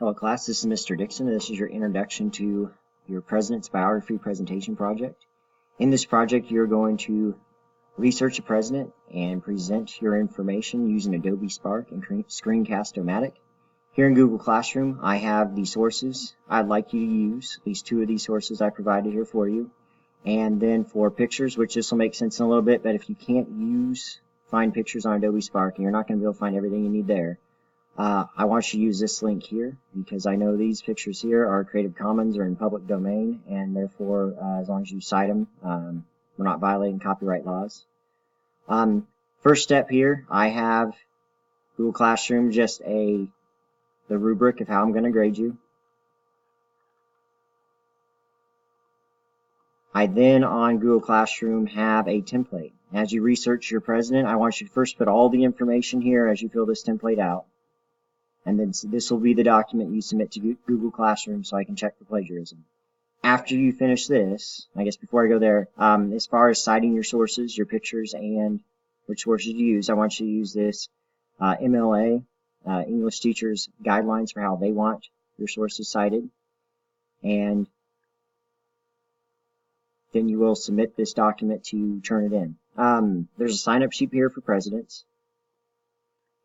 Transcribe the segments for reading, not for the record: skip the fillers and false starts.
Hello class, this is Mr. Dixon. This is your introduction to your President's Biography presentation project. In this project, you're going to research a president and present your information using Adobe Spark and Screencast-O-Matic. Here in Google Classroom, I have the sources I'd like you to use, at least two of these sources I provided here for you. And then for pictures, which this will make sense in a little bit, but if you can't find pictures on Adobe Spark and you're not going to be able to find everything you need there, I want you to use this link here because I know these pictures here are Creative Commons or in public domain, and therefore, as long as you cite them, we're not violating copyright laws. First step here, I have Google Classroom, just the rubric of how I'm going to grade you. I then on Google Classroom have a template. As you research your president, I want you to first put all the information here as you fill this template out. And then this will be the document you submit to Google Classroom so I can check for plagiarism. After you finish this, I guess before I go there, as far as citing your sources, your pictures, and which sources you use, I want you to use this MLA, English Teachers Guidelines for how they want your sources cited. And then you will submit this document to turn it in. There's a sign-up sheet here for presidents.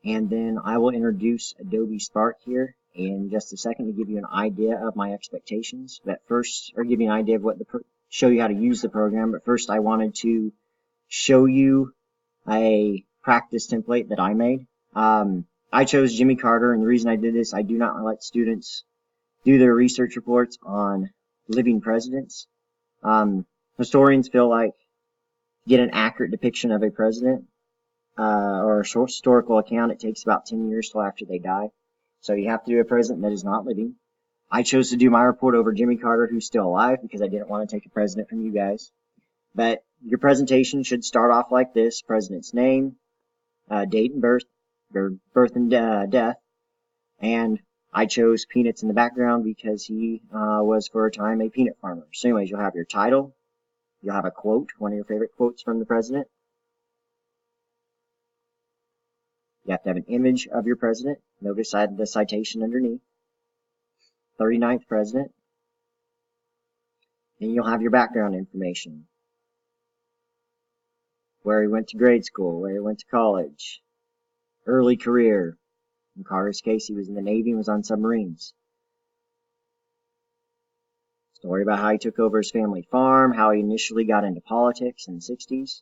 And then I will introduce Adobe Spark here in just a second to give you an idea of my expectations. But first, or give you an idea of what show you how to use the program. But first, I wanted to show you a practice template that I made. I chose Jimmy Carter, and the reason I did this, I do not let students do their research reports on living presidents. Historians feel like to get an accurate depiction of a president, or a short historical account, it takes about 10 years till after they die. So you have to do a president that is not living. I chose to do my report over Jimmy Carter, who's still alive, because I didn't want to take a president from you guys. But your presentation should start off like this: president's name, date and birth, or birth and death. And I chose peanuts in the background because he was for a time a peanut farmer. So anyways, you'll have your title, you'll have a quote, one of your favorite quotes from the president. You have to have an image of your president. Notice I had the citation underneath. 39th president. Then you'll have your background information. Where he went to grade school, where he went to college, early career. In Carter's case, he was in the Navy and was on submarines. Story about how he took over his family farm, how he initially got into politics in the 60s.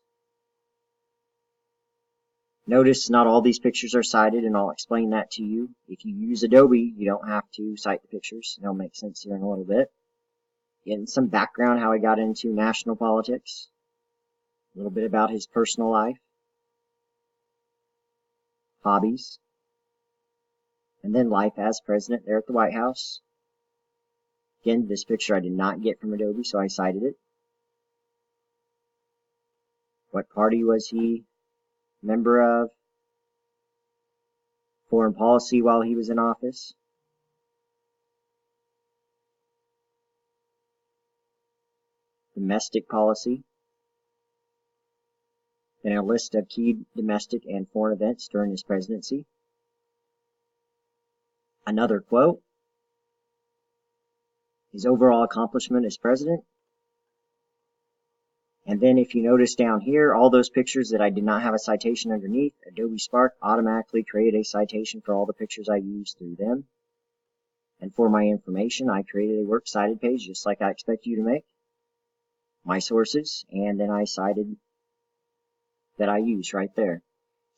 Notice not all these pictures are cited, and I'll explain that to you. If you use Adobe, you don't have to cite the pictures. It'll make sense here in a little bit. Getting some background how he got into national politics. A little bit about his personal life. Hobbies. And then life as president there at the White House. Again, this picture I did not get from Adobe, so I cited it. What party was he member of? Foreign policy while he was in office. Domestic policy. Then a list of key domestic and foreign events during his presidency. Another quote. His overall accomplishment as president. And then if you notice down here, all those pictures that I did not have a citation underneath, Adobe Spark automatically created a citation for all the pictures I used through them. And for my information, I created a works cited page just like I expect you to make. My sources, and then I cited that I used right there.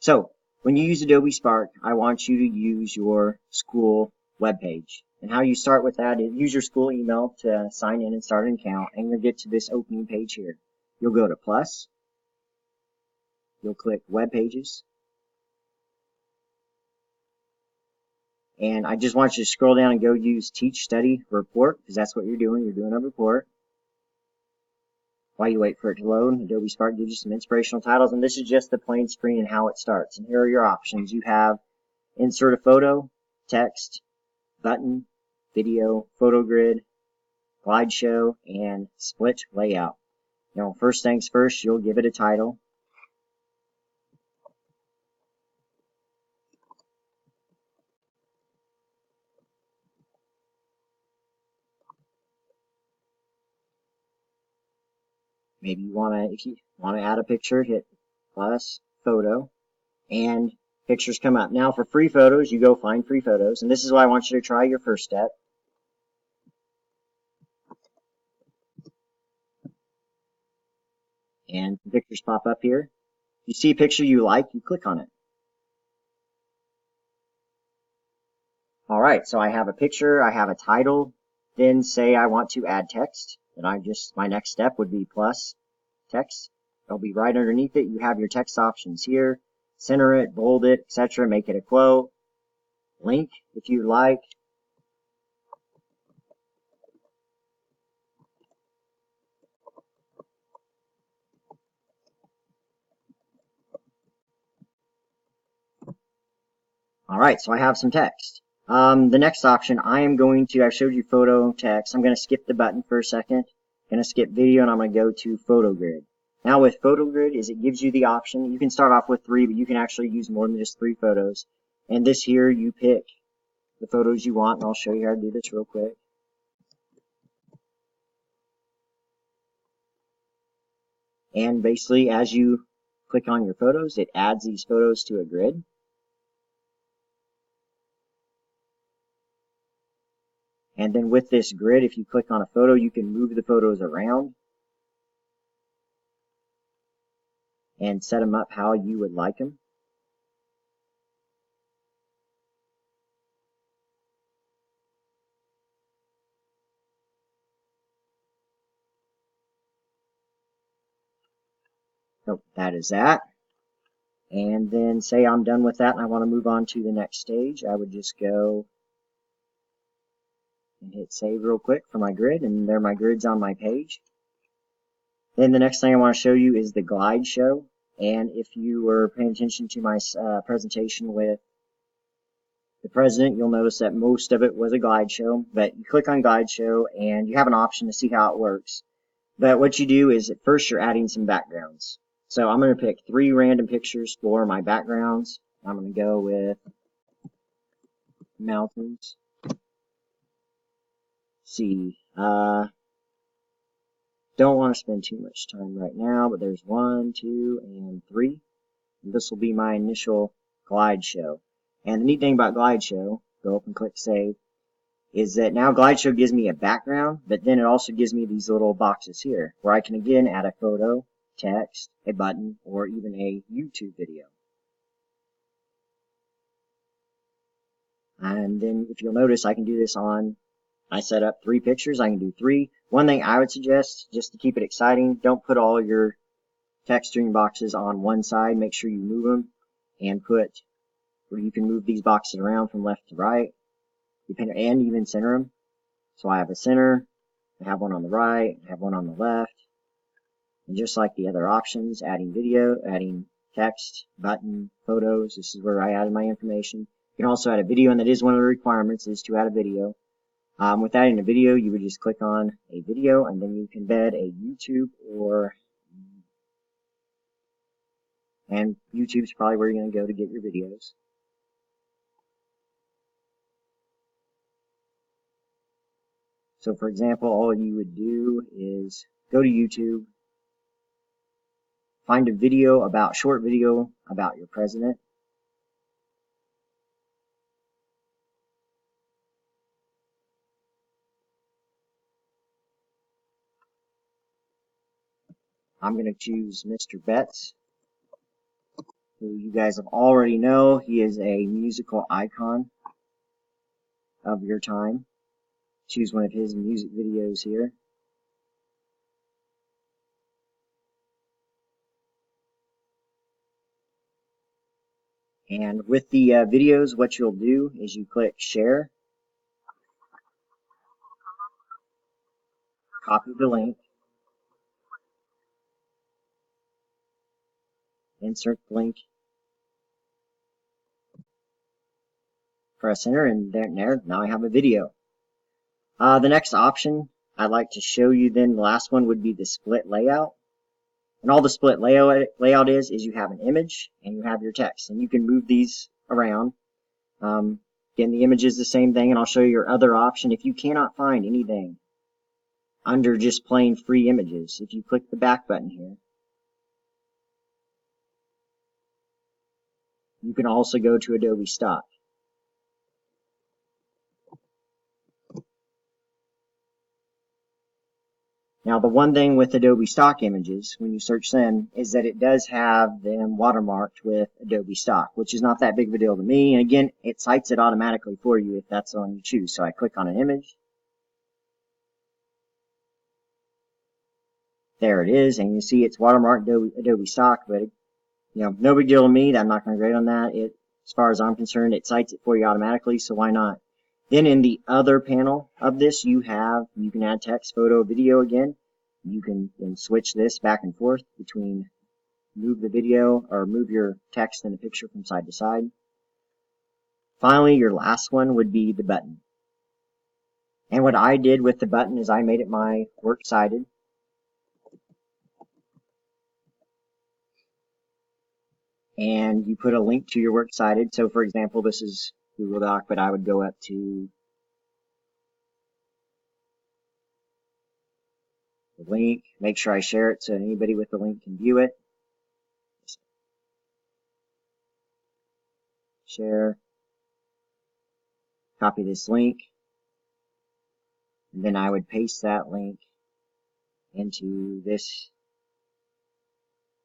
So, when you use Adobe Spark, I want you to use your school webpage. And how you start with that is use your school email to sign in and start an account, and you'll get to this opening page here. You'll go to plus, you'll click web pages, and I just want you to scroll down and go use teach, study, report, because that's what you're doing a report. While you wait for it to load, Adobe Spark gives you some inspirational titles, and this is just the plain screen and how it starts. And here are your options. You have insert a photo, text, button, video, photo grid, slideshow, and split layout. Now, first things first, you'll give it a title. Maybe if you want to add a picture, hit plus photo, and pictures come up. Now for free photos, you go find free photos, and this is why I want you to try your first step. And pictures pop up here. If you see a picture you like, you click on it. Alright, so I have a picture, I have a title, then say I want to add text, then my next step would be plus text. It'll be right underneath it. You have your text options here. Center it, bold it, etc. Make it a quote. Link if you like. Alright, so I have some text. The next option, I showed you photo, text. I'm going to skip the button for a second. I'm going to skip video, and I'm going to go to photo grid. Now with photo grid is it gives you the option. You can start off with 3, but you can actually use more than just 3 photos. And this here, you pick the photos you want, and I'll show you how to do this real quick. And basically, as you click on your photos, it adds these photos to a grid. And then with this grid, if you click on a photo, you can move the photos around and set them up how you would like them. So that is that. And then say I'm done with that and I want to move on to the next stage. I would just go and hit save real quick for my grid, and there my grid's on my page. Then the next thing I want to show you is the glide show. And if you were paying attention to my presentation with the president, you'll notice that most of it was a glide show. But you click on glide show and you have an option to see how it works. But what you do is at first you're adding some backgrounds. So I'm going to pick 3 random pictures for my backgrounds. I'm going to go with mountains. See, don't want to spend too much time right now, but there's 1, 2, and 3. And this will be my initial glide show. And the neat thing about glide show, go up and click save, is that now glide show gives me a background, but then it also gives me these little boxes here where I can again add a photo, text, a button, or even a YouTube video. And then if you'll notice, I can do this I set up 3 pictures. I can do 3. One thing I would suggest, just to keep it exciting, don't put all your texturing boxes on one side. Make sure you move them and put where you can move these boxes around from left to right, and even center them. So I have a center, I have one on the right, I have one on the left. And just like the other options, adding video, adding text, button, photos, this is where I added my information. You can also add a video, and that is one of the requirements, is to add a video. With adding a video, you would just click on a video, and then you can embed a YouTube and YouTube's probably where you're going to go to get your videos. So for example, all you would do is go to YouTube, find a short video about your president. I'm going to choose Mr. Betts, who you guys have already know. He is a musical icon of your time. Choose one of his music videos here. And with the videos, what you'll do is you click share, copy the link, insert the link, press enter, and there, now I have a video. The next option I'd like to show you then, the last one would be the split layout. And all the split layout is you have an image and you have your text, and you can move these around. Again, the image is the same thing, and I'll show you your other option. If you cannot find anything under just plain free images, if you click the back button here, you can also go to Adobe Stock. Now, the one thing with Adobe Stock images, when you search them, is that it does have them watermarked with Adobe Stock, which is not that big of a deal to me. And again, it cites it automatically for you if that's the one you choose. So I click on an image. There it is, and you see it's watermarked Adobe Stock, but no big deal to me. I'm not going to grade on that. As far as I'm concerned, it cites it for you automatically, so why not? Then in the other panel of this, you can add text, photo, video again. You can switch this back and forth between move the video or move your text and the picture from side to side. Finally, your last one would be the button. And what I did with the button is I made it my works cited. And you put a link to your works cited. So for example, this is Google Doc, but I would go up to the link, make sure I share it so anybody with the link can view it. Share, copy this link, and then I would paste that link into this,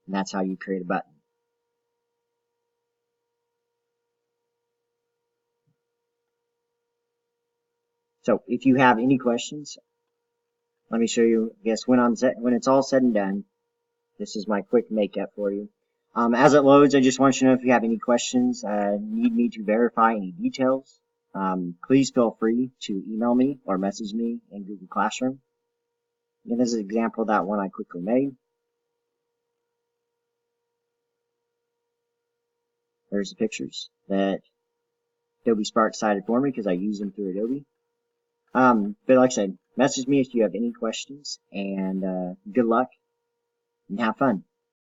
and that's how you create a button. So if you have any questions, let me show you, I guess, when it's all said and done, this is my quick makeup for you. As it loads, I just want you to know if you have any questions, need me to verify any details, please feel free to email me or message me in Google Classroom. And this is an example of that one I quickly made. There's the pictures that Adobe Spark cited for me because I use them through Adobe. But like I said, message me if you have any questions, and good luck and have fun.